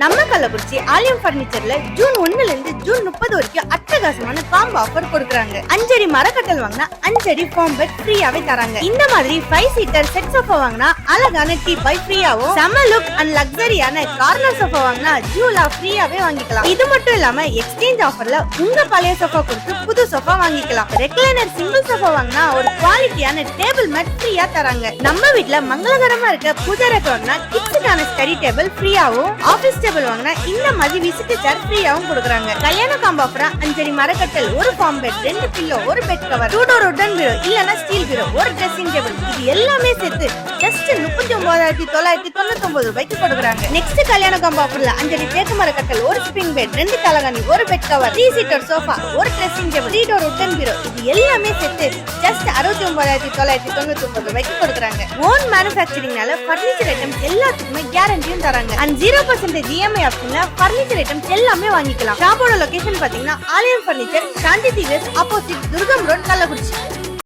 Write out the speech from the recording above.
நம்ம கள்ளக்குறிச்சி ஆலயம் பர்னிச்சர்ல ஜூன் 1ல இருந்து ஜூன் 30 வரைக்கும் அட்டகாசமான காம்போ ஆஃபர் கொடுக்குறாங்க. 5 அடி மரக்கட்டல் வாங்கினா 5 அடி ஃபார்ம் பெட் ஃப்ரீயாவே தராங்க. இந்த மாதிரி 5 சீட்டர் செட் சோஃபா வாங்கினா அழகான டீ பாய் ஃப்ரீயாவும், செம லுக் அண்ட் லக்ஸரியான கார்னர் சோஃபா வாங்கினா ஜூலா ஃப்ரீயாவே வாங்கிக்கலாம். இது மட்டும் இல்லாம எக்ஸ்சேஞ்ச் ஆஃபர்ல உங்க பழைய சோஃபா கொடுத்து புது சோஃபா வாங்கிக்கலாம். ரெக்லைனர் சிங்கிள் சோஃபா வாங்கினா ஒரு குவாலிட்டியான டேபிள் மேட் ஃப்ரீயா தராங்க. நம்ம வீட்ல மங்களகரமா இருக்க பூஜை ரேக் வாங்கினா கிட்ஸுக்கான ஸ்டடி டேபிள் ஃப்ரீயாவும், ஆபீஸ் டேபிள் வாங்கினா இந்த மாதிரி விசிட் சேர் ஃப்ரீயாவும் கொடுக்குறாங்க. கல்யாண காம்போ ஆஃபரா 5 அடி மரக்கட்டல், ஒரு ஃபார்ம் பெட், 2 பில்லோ, ஒரு பெட் கவர், 2 டோர் உட்டன் பீரோ இல்லனா ஸ்டீல் பீரோ, ஒரு ட்ரெஸ்ஸிங் டேபிள், இது எல்லாமே சேர்த்து ஜஸ்ட் 39,999 ரூபாய்க்கு கொடுக்குறாங்க. நெக்ஸ்ட் கல்யாண காம்போ ஆஃபர்ல 5 அடி தேக்கு மரக்கட்டல், ஒரு ஸ்ப்ரிங் பெட், 2 தலகாணி, ஒரு பெட் கவர், 3 சீட்டர் சோஃபா, ஒரு ட்ரெஸ்ஸிங் டேபிள், 3 டோர் உட்டன் பீரோ, இது எல்லாமே சேர்த்து ஜஸ்ட் 69,999 ரூபாய்க்கு கொடுக்குறாங்க. ஓன் மேனுஃபேக்சரிங்னால பர்னிச்சர் ஐட்டம்ஸ் எல்லாத்துக்குமே கேரண்டியும் தராங்க. அண்ட் 0% இஎம்ஐ ஆப்ஷன்ல பர்னிச்சர் ஐட்டம்ஸ் எல்லாமே வாங்கிக்கலாம். ஷாப்போட லொகேஷன் பாத்தீங்கன்னா ஆலயம் பர்னிச்சர், சாந்தி தீவேஸ் ஆப்போசிட் துர்கம் ரோட், கள்ளக்குறிச்சி.